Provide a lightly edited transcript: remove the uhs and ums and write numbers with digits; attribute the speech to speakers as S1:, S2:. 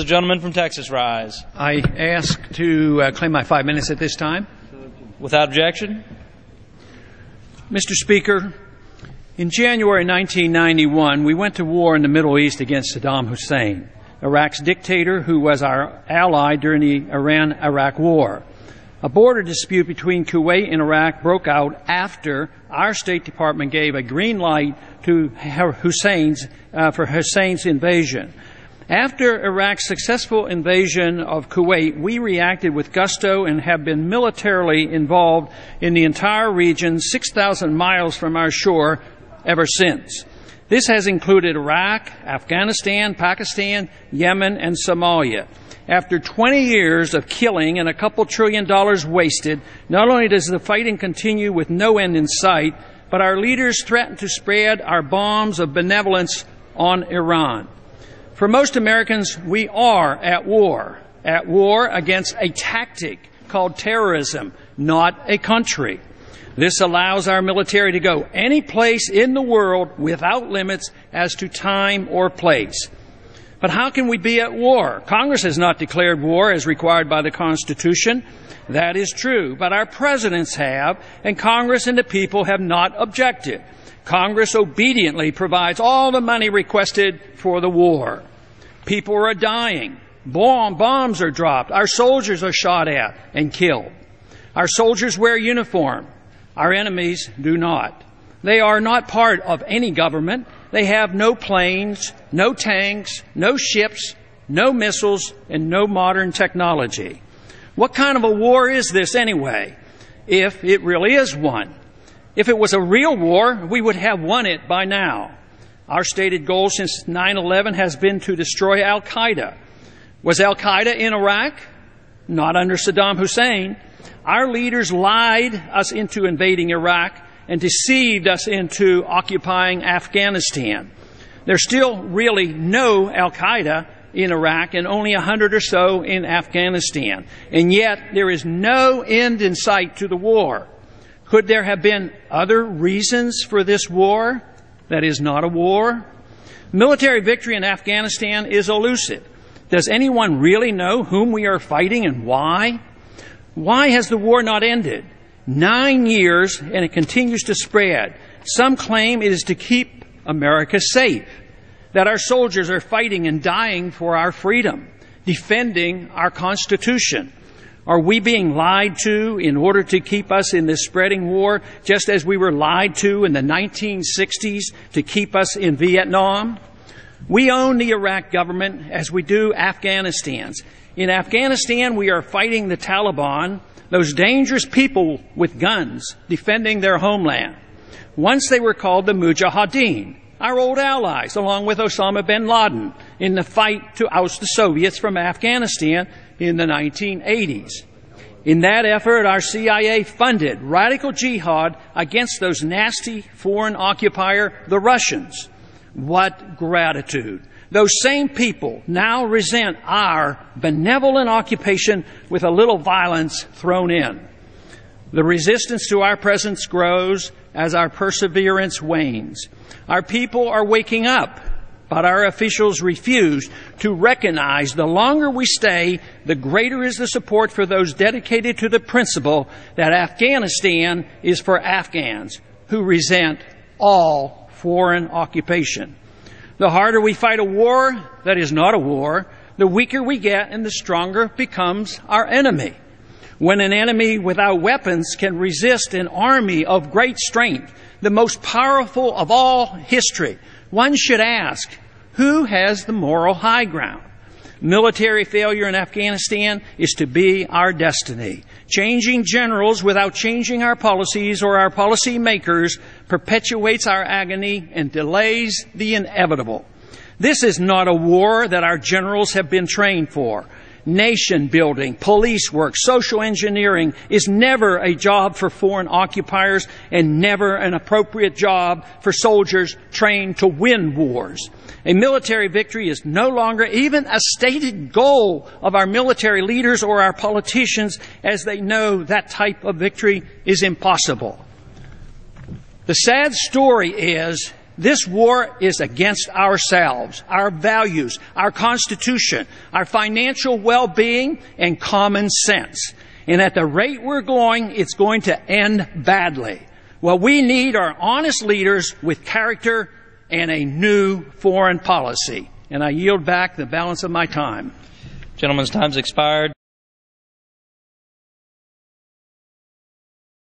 S1: The gentleman from Texas rise.
S2: I ask to claim my 5 minutes at this time.
S1: Without objection.
S2: Mr. Speaker, in January 1991, we went to war in the Middle East against Saddam Hussein, Iraq's dictator who was our ally during the Iran-Iraq War. A border dispute between Kuwait and Iraq broke out after our State Department gave a green light to Hussein's invasion. After Iraq's successful invasion of Kuwait, we reacted with gusto and have been militarily involved in the entire region 6,000 miles from our shore ever since. This has included Iraq, Afghanistan, Pakistan, Yemen, and Somalia. After 20 years of killing and a couple $1 trillion wasted, not only does the fighting continue with no end in sight, but our leaders threaten to spread our bombs of benevolence on Iran. For most Americans, we are at war against a tactic called terrorism, not a country. This allows our military to go any place in the world without limits as to time or place. But how can we be at war? Congress has not declared war as required by the Constitution. That is true. But our presidents have, and Congress and the people have not objected. Congress obediently provides all the money requested for the war. People are dying. Bombs are dropped. Our soldiers are shot at and killed. Our soldiers wear uniform. Our enemies do not. They are not part of any government. They have no planes, no tanks, no ships, no missiles, and no modern technology. What kind of a war is this anyway, if it really is one? If it was a real war, we would have won it by now. Our stated goal since 9/11 has been to destroy Al-Qaeda. Was Al-Qaeda in Iraq? Not under Saddam Hussein. Our leaders lied us into invading Iraq and deceived us into occupying Afghanistan. There's still really no Al-Qaeda in Iraq and only 100 or so in Afghanistan. And yet there is no end in sight to the war. Could there have been other reasons for this war that is not a war? Military victory in Afghanistan is elusive. Does anyone really know whom we are fighting and why? Why has the war not ended? 9 years and it continues to spread. Some claim it is to keep America safe, that our soldiers are fighting and dying for our freedom, defending our Constitution. Are we being lied to in order to keep us in this spreading war, just as we were lied to in the 1960s to keep us in Vietnam? We own the Iraq government as we do Afghanistan's. In Afghanistan, we are fighting the Taliban, those dangerous people with guns defending their homeland. Once they were called the Mujahideen, our old allies, along with Osama bin Laden, in the fight to oust the Soviets from Afghanistan in the 1980s. In that effort, our CIA funded radical jihad against those nasty foreign occupier, the Russians. What gratitude! Those same people now resent our benevolent occupation with a little violence thrown in. The resistance to our presence grows as our perseverance wanes. Our people are waking up, but our officials refuse to recognize the longer we stay, the greater is the support for those dedicated to the principle that Afghanistan is for Afghans who resent all foreign occupation. The harder we fight a war that is not a war, the weaker we get and the stronger becomes our enemy. When an enemy without weapons can resist an army of great strength, the most powerful of all history, one should ask, who has the moral high ground? Military failure in Afghanistan is to be our destiny. Changing generals without changing our policies or our policy makers perpetuates our agony and delays the inevitable. This is not a war that our generals have been trained for. Nation building, police work, social engineering is never a job for foreign occupiers and never an appropriate job for soldiers trained to win wars. A military victory is no longer even a stated goal of our military leaders or our politicians, as they know that type of victory is impossible. The sad story is This war is against ourselves, our values, our Constitution, our financial well-being, and common sense. And at the rate we're going, it's going to end badly. What we need are honest leaders with character and a new foreign policy. And I yield back the balance of my time.
S1: Gentleman's time's expired.